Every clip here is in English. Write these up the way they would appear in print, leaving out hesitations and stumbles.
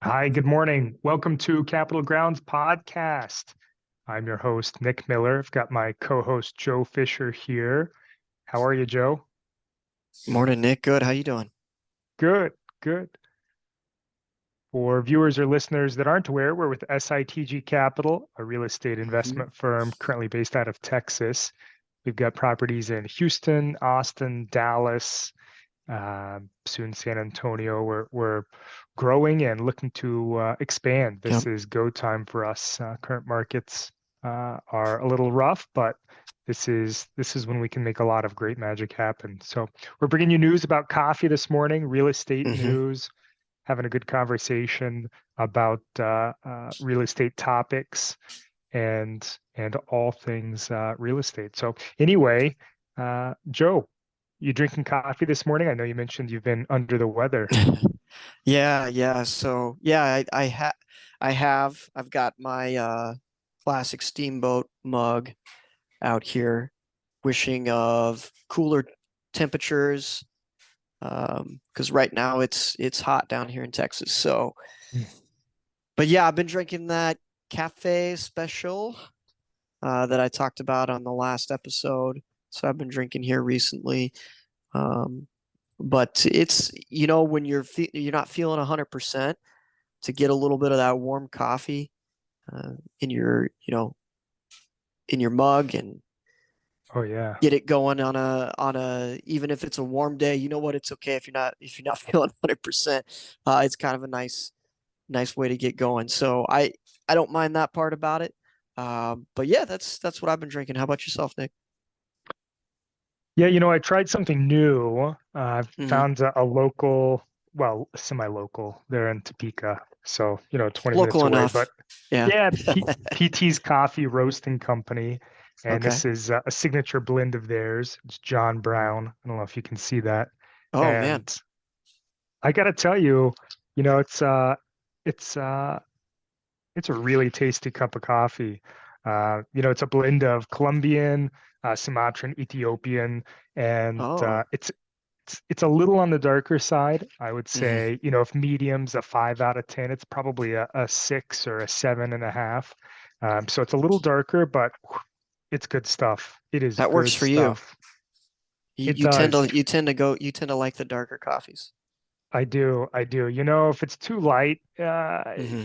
Hi, good morning. Welcome to Capital Grounds Podcast. I'm your host, Nick Miller. I've got my co-host, Joe Fisher here. How are you, Joe? Morning, Nick. Good. How you doing? Good, good. For viewers or listeners that aren't aware, we're with SITG Capital, a real estate Mhm. investment firm currently based out of Texas. We've got properties in Houston, Austin, Dallas, soon San Antonio. We're growing and looking to expand. This Yep. is go time for us. Current markets are a little rough, but this is when we can make a lot of great magic happen. So we're bringing you news about coffee this morning, real estate hmm news, having a good conversation about real estate topics and all things real estate. So anyway, Joe, you drinking coffee this morning? I know you mentioned you've been under the weather. Yeah. So yeah, I've got my classic steamboat mug out here, wishing of cooler temperatures. Because right now it's hot down here in Texas. So, Mm. but yeah, I've been drinking that cafe special that I talked about on the last episode. So I've been drinking here recently. Um, but it's when you're not feeling 100% to get a little bit of that warm coffee in your mug and Oh yeah. get it going on a even if it's a warm day. You know what? It's okay if you're not feeling 100%. It's kind of a nice way to get going. So I don't mind that part about it. But yeah, that's what I've been drinking. How about yourself, Nick? Yeah, I tried something new. I hmm found a local, well, semi-local. They're in Topeka, so 20 minutes Local away. But enough. Yeah. yeah, PT's Coffee Roasting Company, and Okay. this is a signature blend of theirs. It's John Brown. I don't know if you can see that. Oh man. And I got to tell you, it's it's a really tasty cup of coffee. It's a blend of Colombian, Sumatran, Ethiopian, and Oh. it's a little on the darker side. I would hmm say, if medium's a 5 out of 10, it's probably a 6 or a 7.5. So it's a little darker, but it's good stuff. It is That works good for you. stuff. You, It you tend does. to you tend to go you tend to like the darker coffees. I do. I do. If it's too light, hmm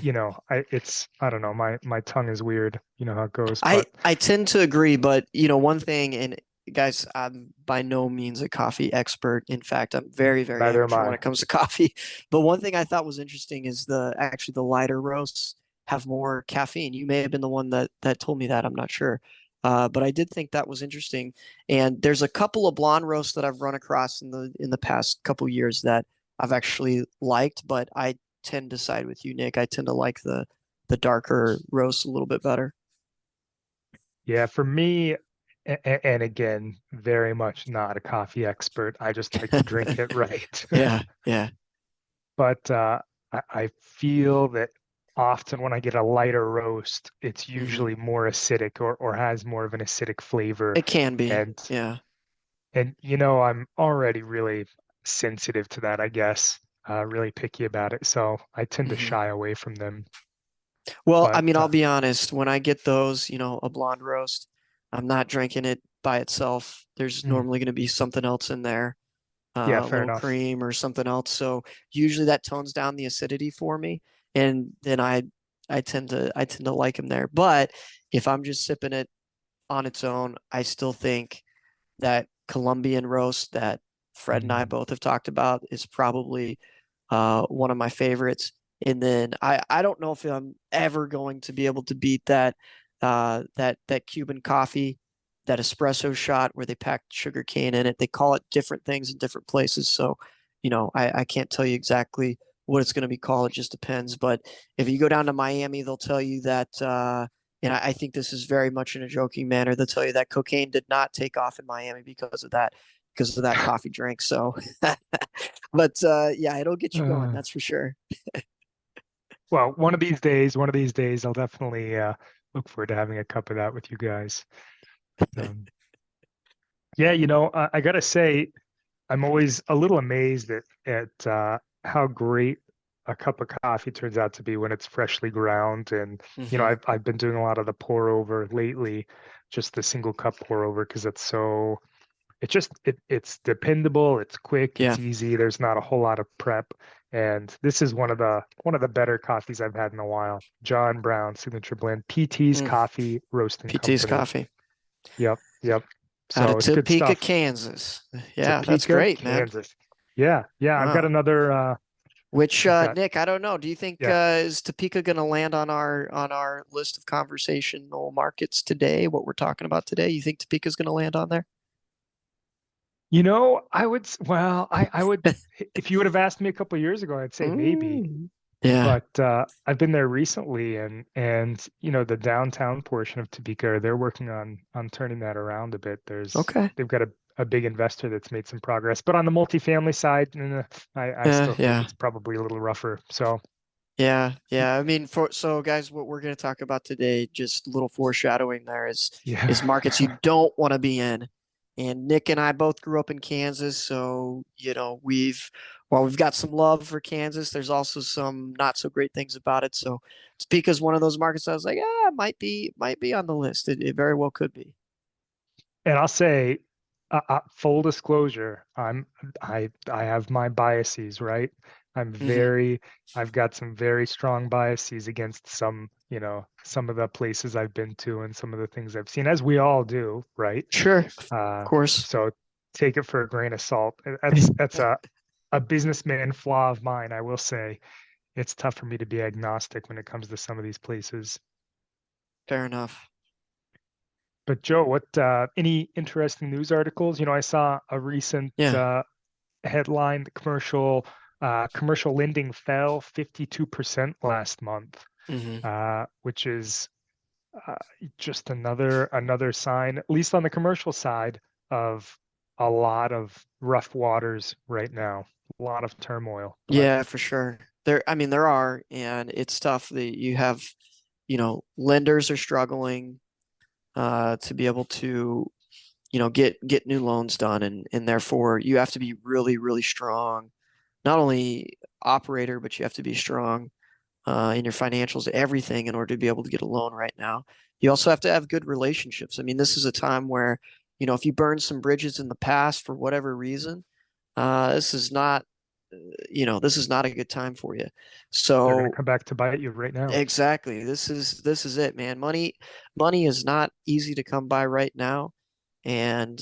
I don't know. My tongue is weird. You know how it goes, I but I tend to agree, but one thing, and guys, I'm by no means a coffee expert. In fact, I'm very neither am amateur when I. it comes to coffee. But one thing I thought was interesting is the lighter roasts have more caffeine. You may have been the one that told me that. I'm not sure. But I did think that was interesting. And there's a couple of blonde roasts that I've run across in the past couple years that I've actually liked, but I tend to side with you, Nick. I tend to like the darker roasts a little bit better. Yeah, for me, and again, very much not a coffee expert. I just like to drink it right. Yeah, yeah. But I feel that often when I get a lighter roast, it's hmm usually more acidic or has more of an acidic flavor. It can be. And Yeah. I'm already really sensitive to that, I guess, really picky about it. So I tend to hmm shy away from them. Well, I But mean, I'll be honest, when I get those, a blonde roast, I'm not drinking it by itself. There's mm, normally going to be something else in there, yeah, a fair little enough. cream or something else. So usually that tones down the acidity for me, and then I tend to like them there. But if I'm just sipping it on its own, I still think that Colombian roast that Fred and I Mm. both have talked about is probably one of my favorites. And then I don't know if I'm ever going to be able to beat that Cuban coffee, that espresso shot where they pack sugar cane in it. They call it different things in different places. So, I can't tell you exactly what it's going to be called. It just depends. But if you go down to Miami, they'll tell you that and I think this is very much in a joking manner. They'll tell you that cocaine did not take off in Miami because of that coffee drink. So, but yeah, it'll get you going. Uh, That's for sure. well, one of these days, I'll definitely look forward to having a cup of that with you guys. Um, yeah, I gotta say, I'm always a little amazed at how great a cup of coffee turns out to be when it's freshly ground. And, Hmm. I've been doing a lot of the pour over lately, just the single cup pour over, because it's dependable, it's quick, Yeah. it's easy. There's not a whole lot of prep. And this is one of the better coffees I've had in a while. John Brown Signature Blend, PT's Mm. Coffee Roasting PT's Company. coffee Yep, yep. out of So it's good Topeka, stuff. Kansas. Yeah, that's Topeka, great, man. Kansas. Yeah, yeah. I've got Wow. another. Which I've got. Nick, I don't know. Do you think Yeah. is Topeka going to land on our list of conversational markets today? What we're talking about today? You think Topeka's going to land on there? I would. Well, I would. If you would have asked me a couple of years ago, I'd say maybe. Mm. Yeah. But I've been there recently, and the downtown portion of Topeka, they're working on turning that around a bit. Okay. They've got a big investor that's made some progress, but on the multifamily side, I Yeah. still think Yeah. it's probably a little rougher. So Yeah. Yeah. I mean, so guys, what we're going to talk about today, just a little foreshadowing there is yeah, markets you don't want to be in. And Nick and I both grew up in Kansas, so while we've got some love for Kansas, there's also some not so great things about it. So Topeka's one of those markets I was like, might be on the list. It very well could be. and I'll say, full disclosure, I have my biases, right? I'm Hmm. very, I've got some very strong biases against some of the places I've been to and some of the things I've seen, as we all do, right? Sure, of Uh, course. so take it for a grain of salt. That's a businessman flaw of mine. I will say it's tough for me to be agnostic when it comes to some of these places. Fair enough. But Joe, any interesting news articles? I saw a recent Yeah. headline: the commercial lending fell 52% last month, Hmm. which is uh, just another sign, at least on the commercial side, of a lot of rough waters right now, a lot of turmoil. But Yeah, for sure. I mean, there are, and it's tough that you have, lenders are struggling to be able to, get new loans done, and therefore you have to be really, really strong, not only operator, but you have to be strong in your financials, everything in order to be able to get a loan right now. You also have to have good relationships. I mean, this is a time where, if you burn some bridges in the past for whatever reason, this is not, this is not a good time for you. they're going to So come back to bite you right now. exactly, this is it, man. Money is not easy to come by right now. And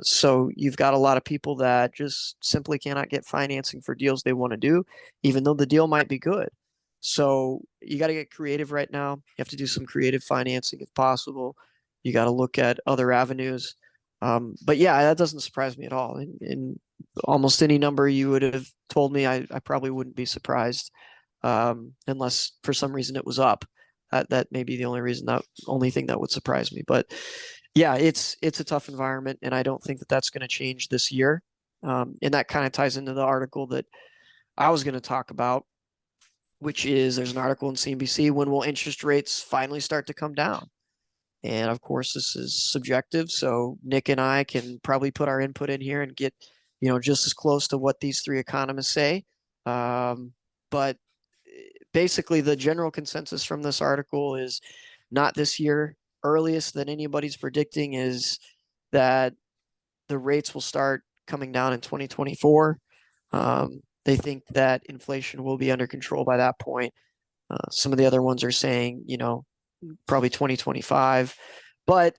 so you've got a lot of people that just simply cannot get financing for deals they want to do, even though the deal might be good. So you got to get creative right now. You have to do some creative financing if possible. You got to look at other avenues. But yeah, that doesn't surprise me at all. In almost any number you would have told me, I probably wouldn't be surprised, unless for some reason it was up. That may be the only thing that would surprise me. But yeah, it's a tough environment, and I don't think that that's going to change this year. And that kind of ties into the article that I was going to talk about, which is there's an article in CNBC: when will interest rates finally start to come down? And of course, this is subjective, so Nick and I can probably put our input in here and get just as close to what these three economists say. But basically, the general consensus from this article is not this year. Earliest that anybody's predicting is that the rates will start coming down in 2024. They think that inflation will be under control by that point. Some of the other ones are saying, probably 2025, but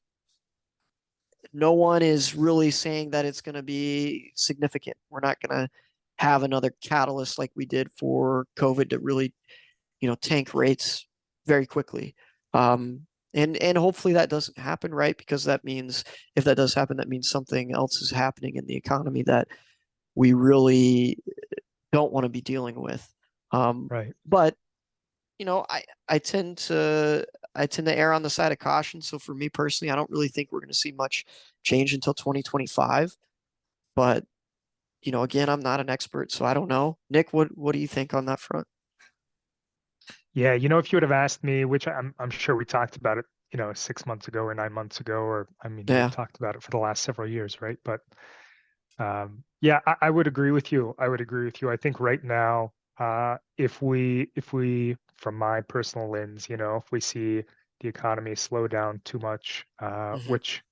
no one is really saying that it's going to be significant. We're not going to have another catalyst like we did for COVID to really, tank rates very quickly. And hopefully that doesn't happen, right? Because that means if that does happen, that means something else is happening in the economy that we really don't want to be dealing with. Right. But I tend to err on the side of caution. So for me personally, I don't really think we're going to see much change until 2025. But again, I'm not an expert, so I don't know. Nick, what do you think on that front? Yeah, if you would have asked me, which I'm sure we talked about it, 6 months ago or 9 months ago, or I mean, we've Yeah. talked about it for the last several years, right? But yeah, I would agree with you. I would agree with you. I think right now, if we, from my personal lens, if we see the economy slow down too much, Hmm. which,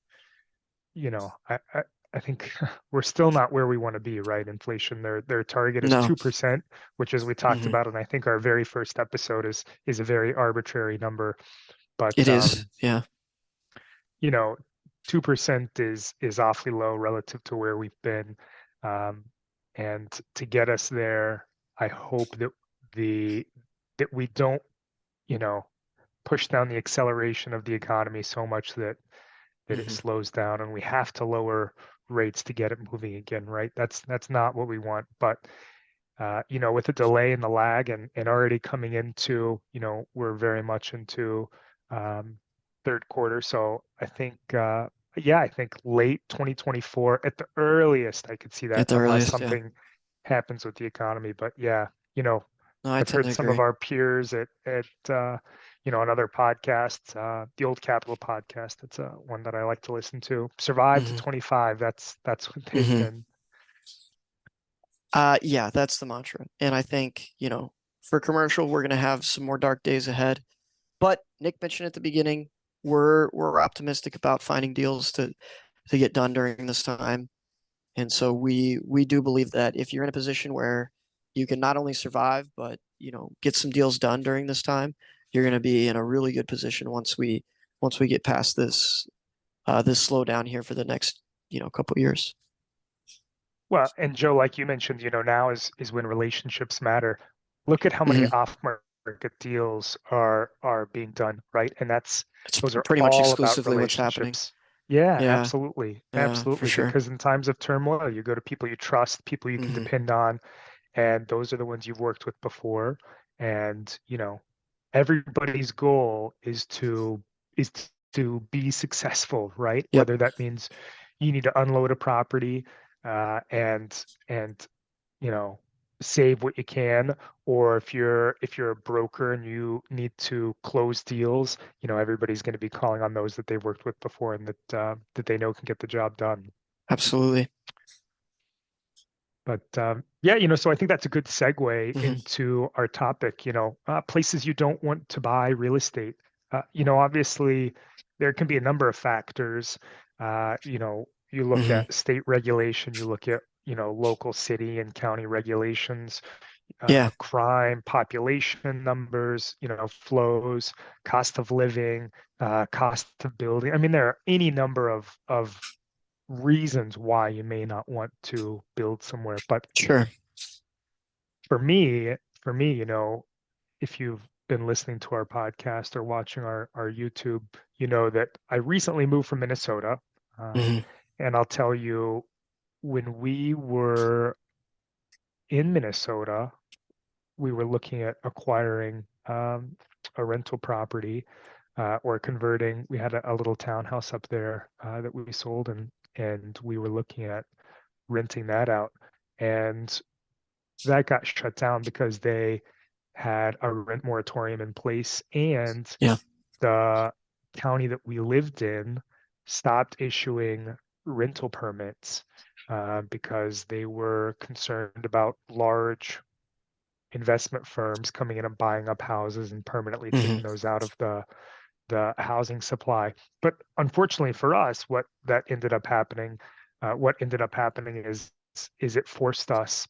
I think we're still not where we want to be, right? Inflation, their target is No, 2%, which as we talked hmm, about, and I think our very first episode is a very arbitrary number. But it is. Yeah. you know, 2% is awfully low relative to where we've been. Um, and to get us there, I hope the that we don't, you know, push down the acceleration of the economy so much that it Hmm. slows down and we have to lower rates to get it moving again, right? That's not what we want. But with the delay and the lag and already coming into, we're very much into um, third quarter. So I think, yeah, I think late 2024 at the earliest, I could see that At the unless earliest. Yeah. something happens with the economy. But yeah, No, I I've tend heard to some of agree. our peers on other podcasts, the Old Capital podcast. That's one that I like to listen to. Survive to Hmm. 25. That's what they've Hmm. been. Yeah, that's the mantra. And I think, for commercial, we're gonna have some more dark days ahead. But Nick mentioned at the beginning, we're optimistic about finding deals to get done during this time. And so we do believe that if you're in a position where you can not only survive, but get some deals done during this time, you're going to be in a really good position once we get past this slowdown here for the next couple years. Well, and Joe, like you mentioned, now is when relationships matter. Look at how many Hmm. off-market deals are being done, right? And It's those are pretty much all about exclusively what's happening. relationships. Yeah, Yeah, absolutely. yeah, for Absolutely. sure. Because in times of turmoil, you go to people you trust, people you can Hmm. depend on, and those are the ones you've worked with before. And, everybody's goal is to be successful, right? Yep, Whether that means you need to unload a property and you know save what you can, or if you're a broker and you need to close deals, everybody's going to be calling on those that they've worked with before and that they know can get the job done. absolutely. But yeah, so I think that's a good segue Hmm. into our topic, places you don't want to buy real estate. Obviously, there can be a number of factors. You look Hmm. at state regulation, you look at, local city and county regulations, Yeah, crime, population numbers, flows, cost of living, cost of building. I mean, there are any number of reasons why you may not want to build somewhere. But sure. for me, if you've been listening to our podcast or watching our YouTube, you know that I recently moved from Minnesota. Hmm. And I'll tell you, when we were in Minnesota, we were looking at acquiring a rental property or converting. We had a little townhouse up there that we sold, and we were looking at renting that out. And that got shut down because they had a rent moratorium in place, and Yeah. the county that we lived in stopped issuing rental permits because they were concerned about large investment firms coming in and buying up houses and permanently Hmm. taking those out of the housing supply. But unfortunately for us, what ended up happening is it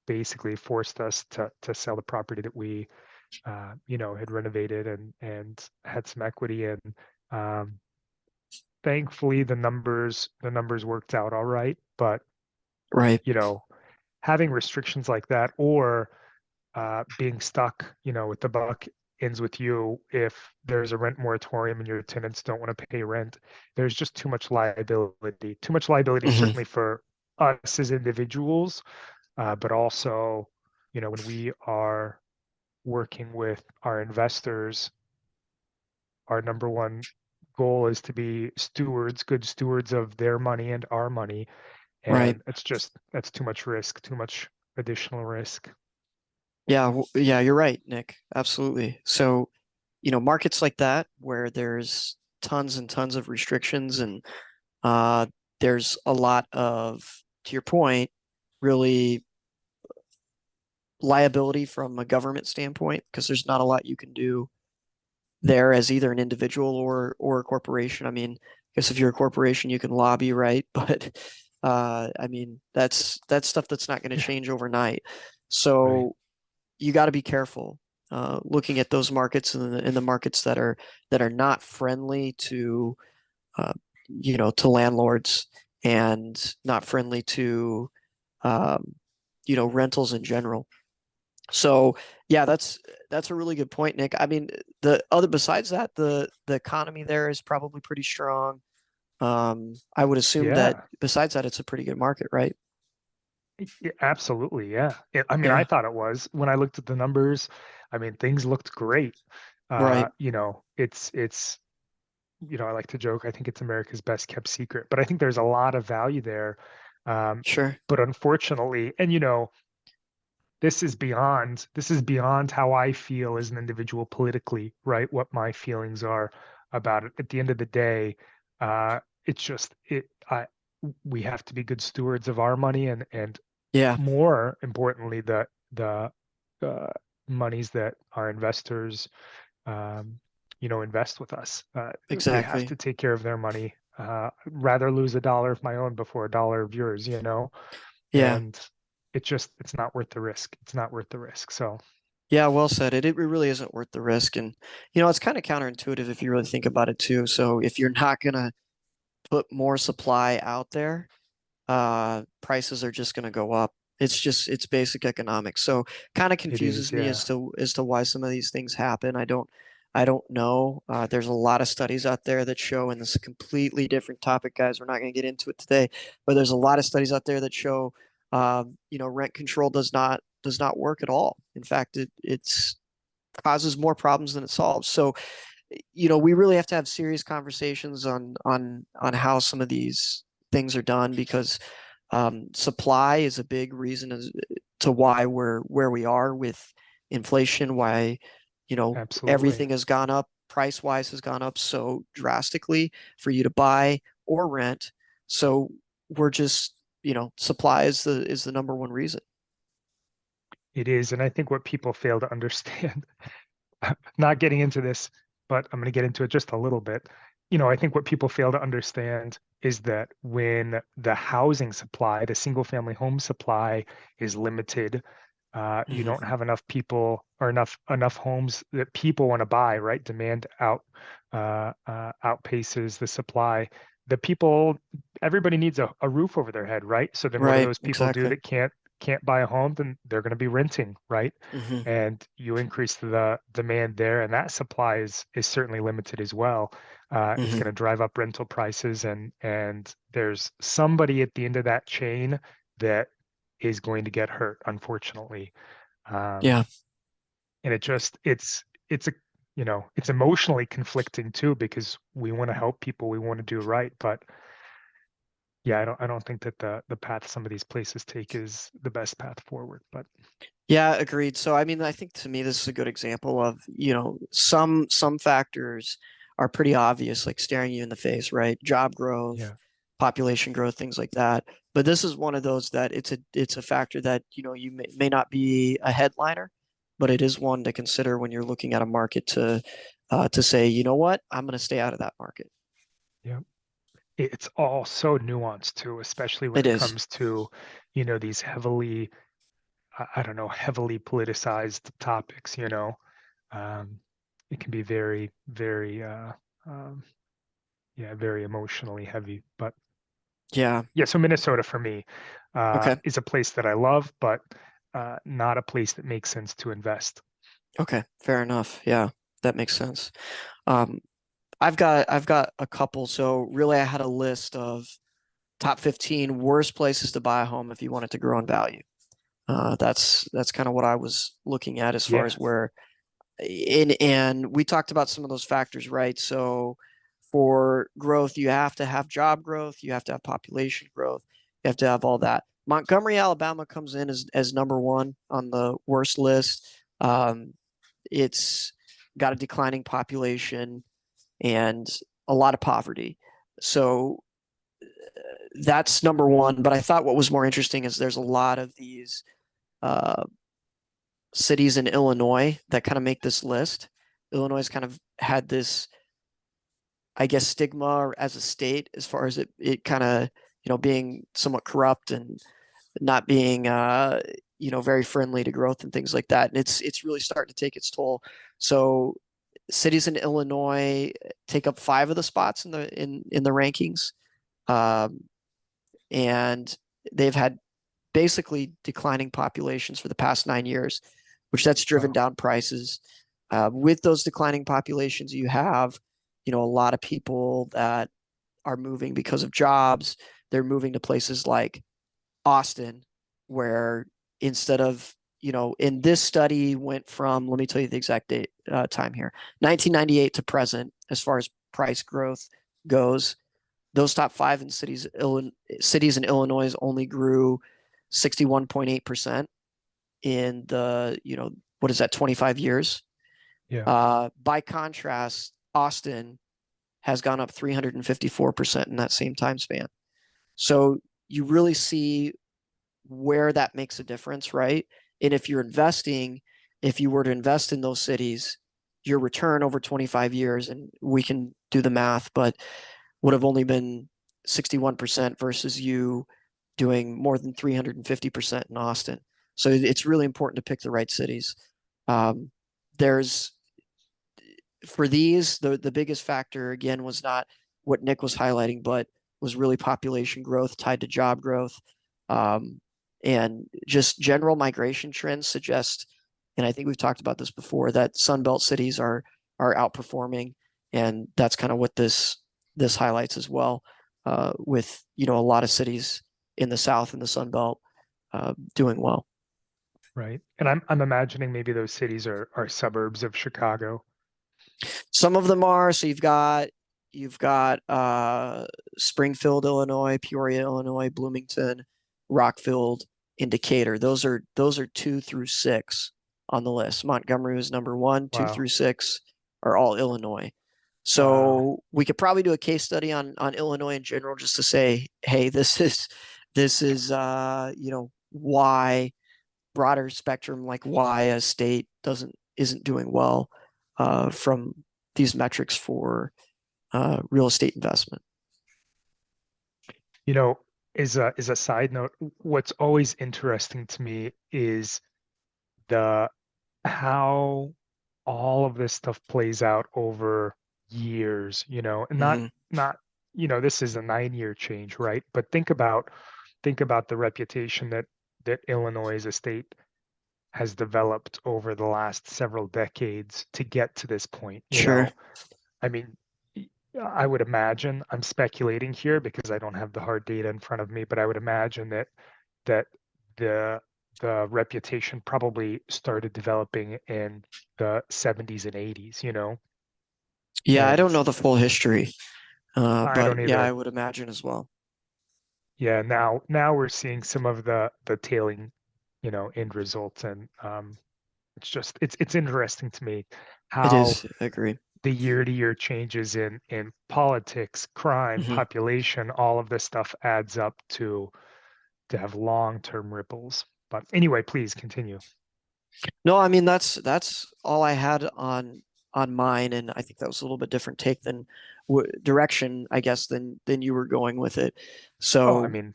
basically forced us to sell the property that we had renovated and had some equity in. Um, Thankfully, the numbers worked out all right, but Right. you know, having restrictions like that or being stuck, with the buck ends with you if there's a rent moratorium and your tenants don't want to pay rent. There's just too much liability Hmm. certainly for us as individuals, but also, when we are working with our investors, our number one goal is to be good stewards of their money and our money. Right. And that's too much risk, too much additional risk. Yeah, yeah, you're right, Nick. Absolutely. So, markets like that where there's tons and tons of restrictions and uh there's a lot of, to your point, really liability from a government standpoint, because there's not a lot you can do there as either an individual or a corporation. I mean, I guess if you're a corporation, you can lobby, right? But I mean, that's stuff that's not going to Yeah. change overnight. Right. So you got to be careful looking at those markets and the markets that are not friendly to uh, to landlords and not friendly to um, rentals in general. So yeah, that's a really good point, Nick. I mean, the other besides that, the economy there is probably pretty strong. I would assume that Yeah. besides that, it's a pretty good market, right? Yeah, absolutely. Yeah. I mean, I Yeah, thought it was when I looked at the numbers. I mean, things looked great. right. I like to joke, I think it's America's best kept secret, but I think there's a lot of value there. Um, Sure. but unfortunately, and this is beyond how I feel as an individual politically, right? What my feelings are about it. At the end of the day, it's just it I we have to be good stewards of our money and Yeah, more importantly, the uh, monies that our investors um, invest with us. They have exactly. to take care of their money. Rather lose a dollar of my own before a dollar of yours. Yeah. And it's not worth the risk. It's not worth the risk. So Yeah, well said. It really isn't worth the risk. And, it's kind of counterintuitive if you really think about it too. So if you're not gonna put more supply out there, prices are just gonna go up. It's basic economics. So kind of it is, confuses me yeah. as to why some of these things happen. I don't know. There's a lot of studies out there that show, and this is a completely different topic, guys. We're not going to get into it today, but there's a lot of studies out there that show, rent control does not work at all. In fact, it's causes more problems than it solves. So, we really have to have serious conversations on how some of these things are done because supply is a big reason as to why we're where we are with inflation, why, Absolutely. everything has gone up, price wise has gone up so drastically for you to buy or rent. So we're just, supply is the number one reason. It is. And I think what people fail to understand, not getting into this, but I'm going to get into it just a little bit. I think what people fail to understand is that when the housing supply, the single family home supply is limited, you Hmm. don't have enough people or enough homes that people want to buy, right? Demand outpaces the supply. The people, everybody needs a roof over their head, right? So then what do Right, those people do exactly. that can't buy a home? Then they're going to be renting, right? Hmm. And you increase the demand there, and that supply is certainly limited as well. It's Hmm. going to drive up rental prices, and there's somebody at the end of that chain that is going to get hurt, unfortunately. Um, Yeah. and it's it's emotionally conflicting too because we want to help people, we want to do right, but yeah, I don't think that the path some of these places take is the best path forward. But Yeah, agreed. So I mean, I think to me this is a good example of, some factors are pretty obvious, like staring you in the face, right? Job growth, yeah, population growth, things like that. But this is one of those that it's a factor that, you may not be a headliner, but it is one to consider when you're looking at a market to say, you know what, I'm going to stay out of that market. yeah. It's all so nuanced too, especially when It it is. comes to, these heavily, I don't know, heavily politicized topics. Um, it can be very, very, um, yeah, very emotionally heavy. But Yeah. yeah, so Minnesota for me Okay. is a place that I love, but not a place that makes sense to invest. Okay. Fair enough. Yeah, that makes sense. Um, I've got a couple. So really, I had a list of top 15 worst places to buy a home if you wanted to grow in value. That's kind of what I was looking at as far Yeah, as where and we talked about some of those factors, right? So for growth, you have to have job growth, you have to have population growth, you have to have all that. Montgomery, Alabama comes in as number one on the worst list. Um, it's got a declining population and a lot of poverty. So that's number one. But I thought what was more interesting is there's a lot of these uh, cities in Illinois that kind of make this list. Illinois has kind of had this, I guess, stigma as a state as far as it kind of, being somewhat corrupt and not being, very friendly to growth and things like that. And it's really starting to take its toll. So cities in Illinois take up 5 of the spots in the rankings. Um, and they've had basically declining populations for the past 9 years, which that's driven Wow. down prices. With those declining populations, you have, a lot of people that are moving because of jobs. They're moving to places like Austin, where instead of, in this study went from, let me tell you the exact date, time here, 1998 to present, as far as price growth goes. Those top 5 in cities in Illinois only grew 61.8% in the, what is that, 25 years? Yeah. By contrast, Austin has gone up 354% in that same time span. So you really see where that makes a difference, right? And if you're investing, if you were to invest in those cities, your return over 25 years, and we can do the math, but would have only been 61% versus you doing more than 350% in Austin. So it's really important to pick the right cities. There's for these, the biggest factor again was not what Nick was highlighting, but was really population growth tied to job growth. And just general migration trends suggest, and I think we've talked about this before, that Sunbelt cities are outperforming, and that's kind of what this highlights as well. With a lot of cities in the South and the Sunbelt doing well. Right. And I'm imagining maybe those cities are suburbs of Chicago. Some of them are. So you've got Springfield, Illinois, Peoria, Illinois, Bloomington, Rockville, and Decatur. Those are 2 through 6 on the list. Montgomery was number 1, 2 Wow. through 6 are all Illinois. Wow. So we could probably do a case study on Illinois in general, just to say, hey, this is why, broader spectrum, like why a state isn't doing well from these metrics for real estate investment. You know, is a side note, what's always interesting to me is the how all of this stuff plays out over years, and Mm-hmm. not, this is a 9-year change, right? But think about the reputation that Illinois as a state has developed over the last several decades to get to this point, Sure. I mean, I would imagine, I'm speculating here because I don't have the hard data in front of me, but I would imagine that the the reputation probably started developing in the 70s and 80s, Yeah, I don't and know the full history, I but don't yeah, I either. would imagine as well. Yeah, now we're seeing some of the tailing, end results, and it's interesting to me It how is. I agree. the year-to-year changes in politics, crime, Mm-hmm. population, all of this stuff adds up to have long-term ripples. But anyway, please continue. No, I mean that's all I had on mine, and I think that was a little bit different take than direction, I guess, than you were going with it. Oh, I So, mean,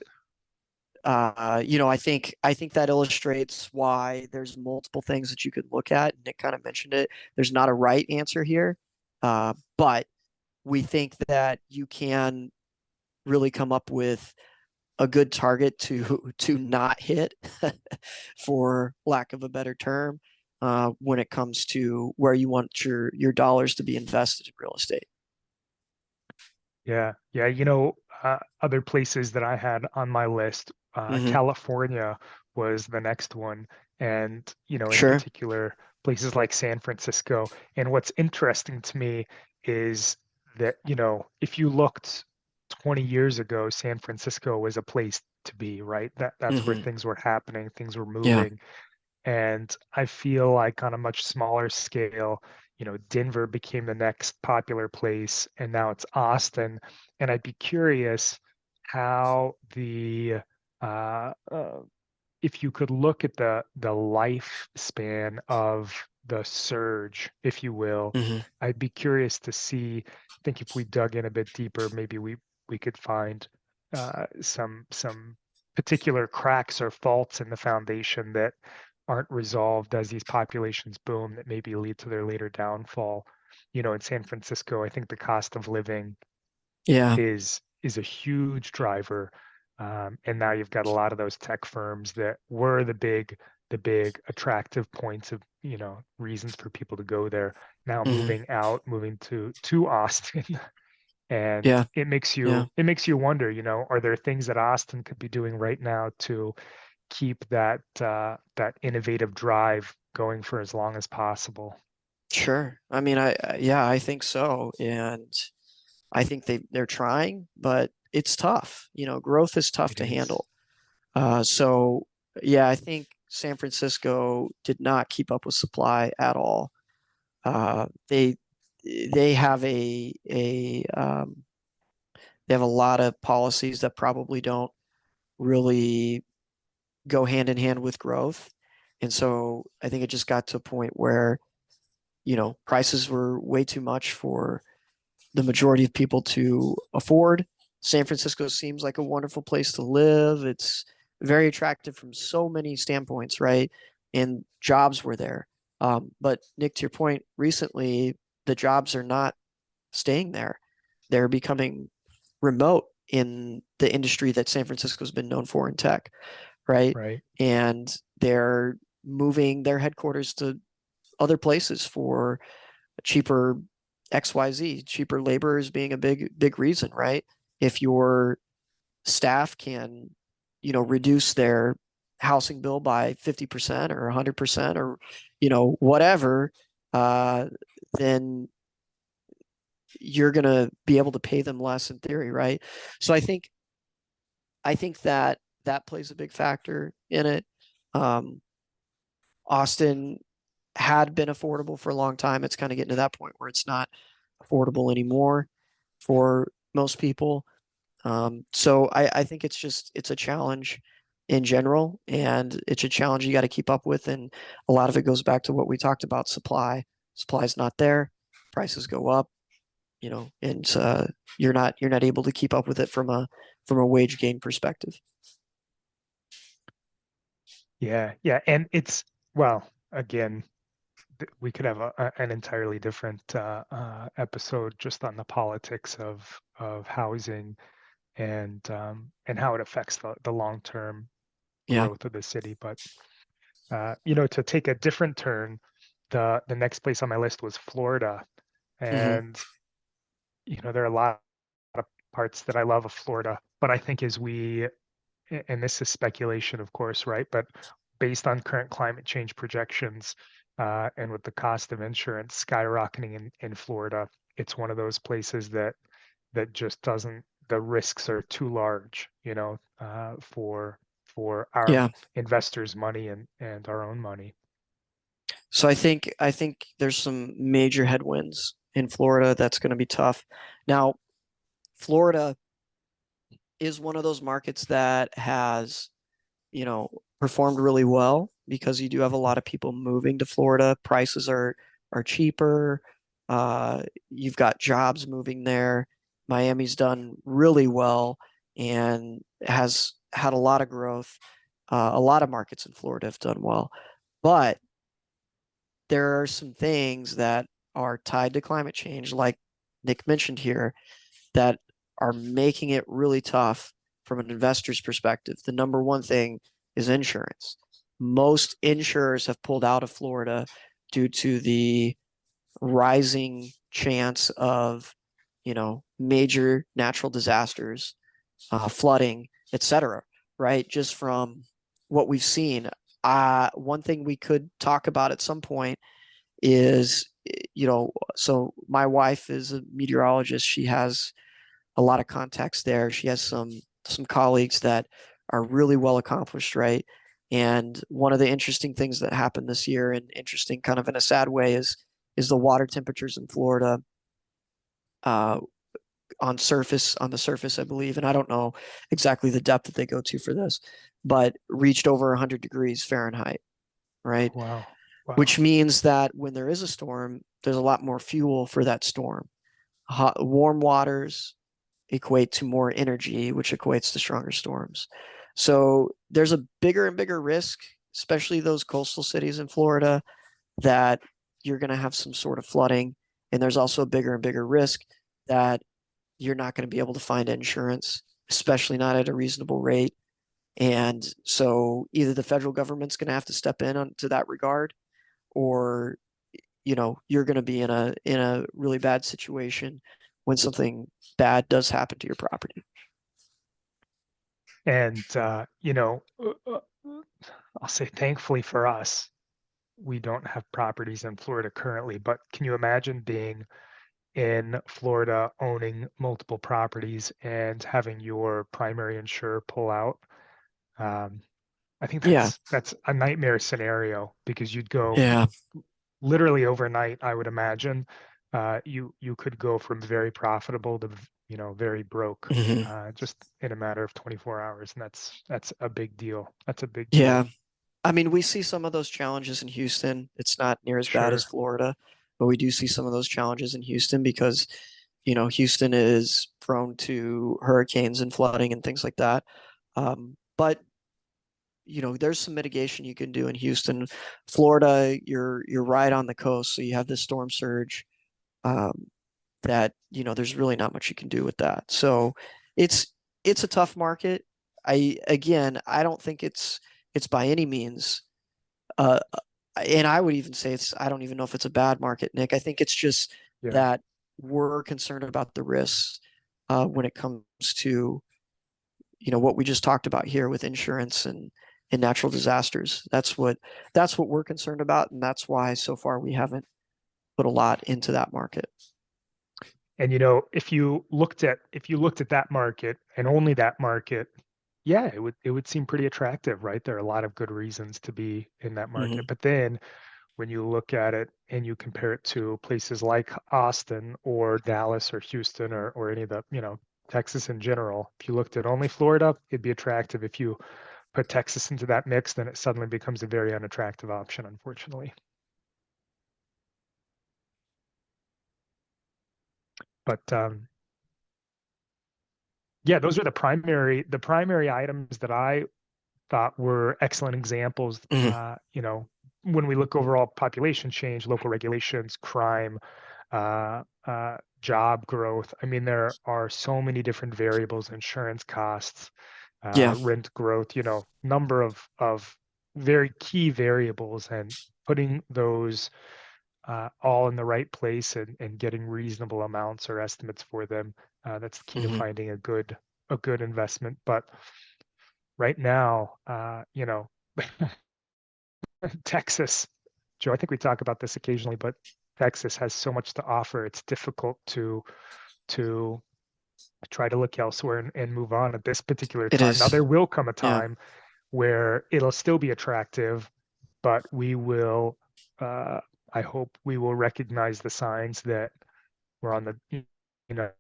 I think that illustrates why there's multiple things that you could look at. Nick kind of mentioned it. There's not a right answer here, but we think that you can really come up with a good target to not hit, for lack of a better term, when it comes to where you want your dollars to be invested in real estate. yeah, yeah, other places that I had on my list, Mm-hmm. California was the next one, and in Sure. particular, places like San Francisco. And what's interesting to me is that, if you looked 20 years ago, San Francisco was a place to be, right? That's where Mm-hmm. things were happening, things were Yeah. moving. And I feel like on a much smaller scale, Denver became the next popular place, and now it's Austin. And I'd be curious how the uh, uh, if you could look at the lifespan of the surge, if you will, Hmm. I'd be curious to see. I think if we dug in a bit deeper, maybe we could find some particular cracks or faults in the foundation that aren't resolved as these populations boom that maybe lead to their later downfall. You know, in San Francisco, I think the cost of living Yeah. is a huge driver. And now you've got a lot of those tech firms that were the big attractive points of, you know, reasons for people to go there, now Hmm. moving out, moving to Austin. And Yeah. Yeah. it makes you wonder, you know, are there things that Austin could be doing right now to keep that innovative drive going for as long as possible? Sure. I mean, yeah, I think so. And I think they're trying, but it's tough. You know, growth is tough It to is. handle. So yeah, I think San Francisco did not keep up with supply at all. Uh, they they have they have a lot of policies that probably don't really go hand in hand with growth. And so I think it just got to a point where, you know, prices were way too much for the majority of people to afford. San Francisco seems like a wonderful place to live. It's very attractive from so many standpoints, right? And jobs were there. But Nick, to your point, recently the jobs are not staying there. They're becoming remote in the industry that San Francisco's been known for in tech, right? Right. And they're moving their headquarters to other places for cheaper XYZ, cheaper labor is being a big reason, right? If your staff can, you know, reduce their housing bill by 50% or 100% or, you know, whatever, uh, then you're going to be able to pay them less in theory, right? So I think that that plays a big factor in it. Um, Austin had been affordable for a long time. It's kind of getting to that point where it's not affordable anymore for most people. So I think it's just it's a challenge in general, and it's a challenge you got to keep up with. And a lot of it goes back to what we talked about: supply. Supply is not there, prices go up, you know, and you're not able to keep up with it from a wage gain perspective. Yeah, yeah, and it's well, again, we could have an entirely different episode just on the politics of housing and how it affects the long-term Yeah. growth of the city. But you know, to take a different turn, the next place on my list was Florida, Hmm. and you know, there are a lot of parts that I love of Florida, but I think as we and this is speculation, of course, right? But based on current climate change projections, and with the cost of insurance skyrocketing in Florida, it's one of those places that just doesn't, the risks are too large, you know, for our Yeah. investors' money and our own money. So I think there's some major headwinds in Florida that's going to be tough. Now, Florida is one of those markets that has, you know, performed really well because you do have a lot of people moving to Florida. Prices are cheaper. You've got jobs moving there. Miami's done really well and has had a lot of growth. A lot of markets in Florida have done well, but there are some things that are tied to climate change, like Nick mentioned here, that are making it really tough from an investor's perspective. The number one thing is insurance. Most insurers have pulled out of Florida due to the rising chance of, you know, major natural disasters, flooding, etc. Right? Just from what we've seen. One thing we could talk about at some point is, you know, so my wife is a meteorologist. She has a lot of contacts there. She has some colleagues that are really well accomplished, right? And one of the interesting things that happened this year, and interesting kind of in a sad way, is the water temperatures in Florida uh, on the surface, I believe, and I don't know exactly the depth that they go to for this, but reached over 100 degrees Fahrenheit, right? Wow. Wow. Which means that when there is a storm, there's a lot more fuel for that storm. Warm waters equate to more energy, which equates to stronger storms. So there's a bigger and bigger risk, especially those coastal cities in Florida, that you're going to have some sort of flooding. And there's also a bigger and bigger risk that you're not going to be able to find insurance, especially not at a reasonable rate. And so either the federal government's going to have to step in to that regard, or you're going to be in a really bad situation when something bad does happen to your property. And I'll say thankfully for us, we don't have properties in Florida currently, but can you imagine being in Florida, owning multiple properties and having your primary insurer pull out? I think Yeah, that's a nightmare scenario because you'd go yeah, literally overnight, I would imagine. You could go from very profitable to very broke hmm just in a matter of 24 hours, and that's a big deal. That's a big yeah. deal. I mean, we see some of those challenges in Houston. It's not near as bad as Sure. Florida, but we do see some of those challenges in Houston because, Houston is prone to hurricanes and flooding and things like that. But there's some mitigation you can do in Houston. Florida, you're right on the coast, so you have this storm surge. Um, that there's really not much you can do with that. So it's it's a tough market. I don't think it's by any means uh and I would even say I don't even know if it's a bad market, Nick. I think it's just Yeah. that we're concerned about the risks when it comes to what we just talked about here with insurance and natural disasters. That's what we're concerned about, and that's why so far we haven't put a lot into that market. And if you looked at that market and only that market, yeah, it would seem pretty attractive, right? There are a lot of good reasons to be in that market. hmm But then when you look at it and you compare it to places like Austin or Dallas or Houston or any of the, Texas in general, if you looked at only Florida, it'd be attractive. If you put Texas into that mix, then it suddenly becomes a very unattractive option, unfortunately. But yeah, those are the primary items that I thought were excellent examples. hmm When we look overall population change, local regulations, crime, job growth. I mean, there are so many different variables, insurance costs, Yeah. rent growth, number of very key variables, and putting those all in the right place and getting reasonable amounts or estimates for them. That's the key to hmm finding a good investment. But right now, Texas, Joe, I think we talk about this occasionally, but Texas has so much to offer. It's difficult to try to look elsewhere and move on at this particular It time. Now, is. there will come a Yeah. time where it'll still be attractive, but we will, I hope we will recognize the signs that we're on the,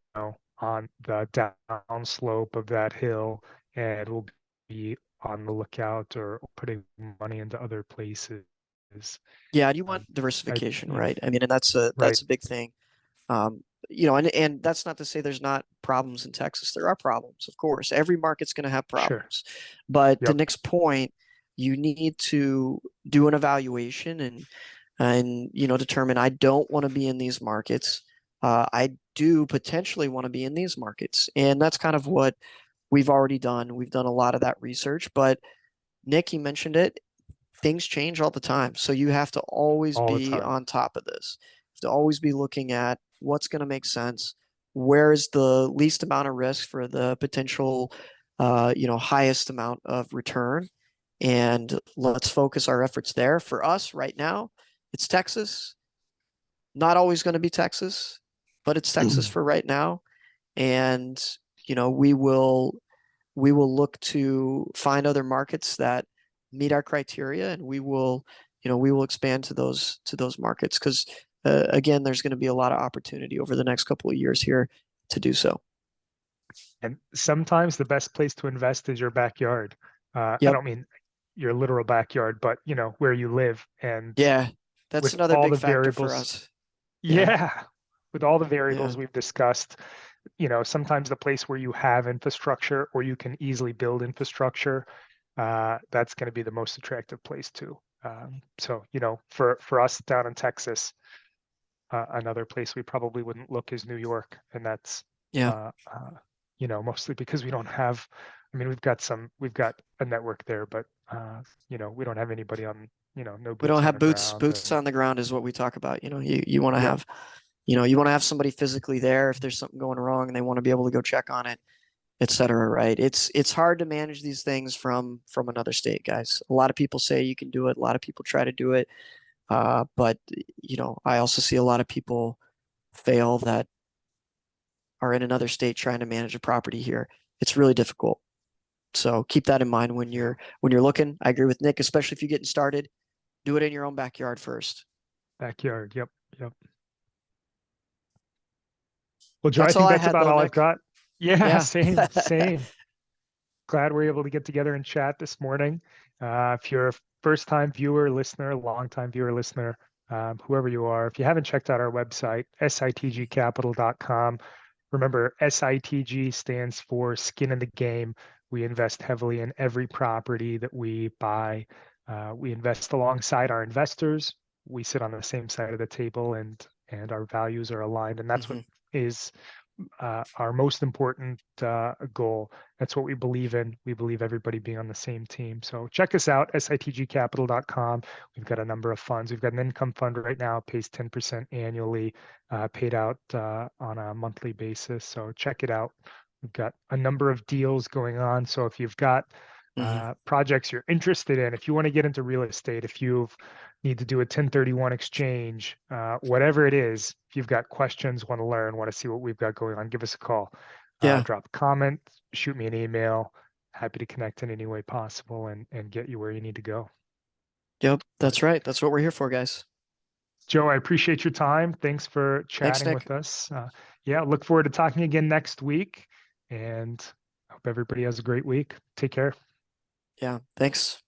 on the down slope of that hill, and we'll be on the lookout or putting money into other places. Yeah, and you want Um, I, diversification, right? I mean, and that's right, a big thing. And that's not to say there's not problems in Texas. There are problems, of course. Every market's going to have sure, problems. But to yep, Nick's point, you need to do an evaluation and determine I don't want to be in these markets. I do potentially want to be in these markets. And that's kind of what we've already done. We've done a lot of that research, but Nick, you mentioned it, things change all the time. So you have to always all the be time. on top of this. You have to always be looking at what's going to make sense. Where is the least amount of risk for the potential, highest amount of return? And let's focus our efforts there. For us right now, it's Texas. Not always going to be Texas, but it's Texas for right now. And, you know, we will we will look to find other markets that meet our criteria, and we will expand to those markets because again, there's going to be a lot of opportunity over the next couple of years here to do so. And sometimes the best place to invest is your backyard. I Yep. don't mean your literal backyard, but where you live. And Yeah. That's with another all big the factor for variables, us. Yeah. yeah, with all the Yeah. variables we've discussed, sometimes the place where you have infrastructure or you can easily build infrastructure, that's going to be the most attractive place too. So, for us down in Texas, another place we probably wouldn't look is New York, and that's Yeah. mostly because we don't have. I mean, we've got a network there, but we don't have anybody on, no We don't boots on have the boots. ground, Boots and on the ground is what we talk about. You want to yep, have, you want to have somebody physically there if there's something going wrong and they want to be able to go check on it, et cetera. Right? It's hard to manage these things from another state, guys. A lot of people say you can do it. A lot of people try to do it, but I also see a lot of people fail that are in another state trying to manage a property here. It's really difficult. So keep that in mind when you're looking. I agree with Nick, especially if you're getting started. Do it in your own backyard first. backyard. Yep, yep. Well, Joe, I That's all think I that's had about though, all I've Nick. got. Yeah, Yeah. same, same. Glad we're able to get together and chat this morning. If you're a first-time viewer, listener, long-time viewer, listener, whoever you are, if you haven't checked out our website, sitgcapital.com, remember SITG stands for skin in the game. We invest heavily in every property that we buy. We invest alongside our investors. We sit on the same side of the table, and our values are aligned, and that's what Mhm. is our most important goal. That's what we believe in. We believe everybody being on the same team. So check us out, sitgcapital.com. We've got a number of funds. We've got an income fund right now, pays 10% annually, paid out on a monthly basis. So check it out. We've got a number of deals going on. So if you've got Mhm. projects you're interested in, if you want to get into real estate, if you need to do a 1031 exchange, whatever it is, if you've got questions, want to learn, want to see what we've got going on, give us a call, Yeah. drop a comment, shoot me an email. Happy to connect in any way possible and get you where you need to go. Yep. But That's right. That's what we're here for, guys. Joe, I appreciate your time. Thanks for Thanks, chatting Nick. with us. Yeah, look forward to talking again next week, and hope everybody has a great week. Take care. Yeah. Thanks.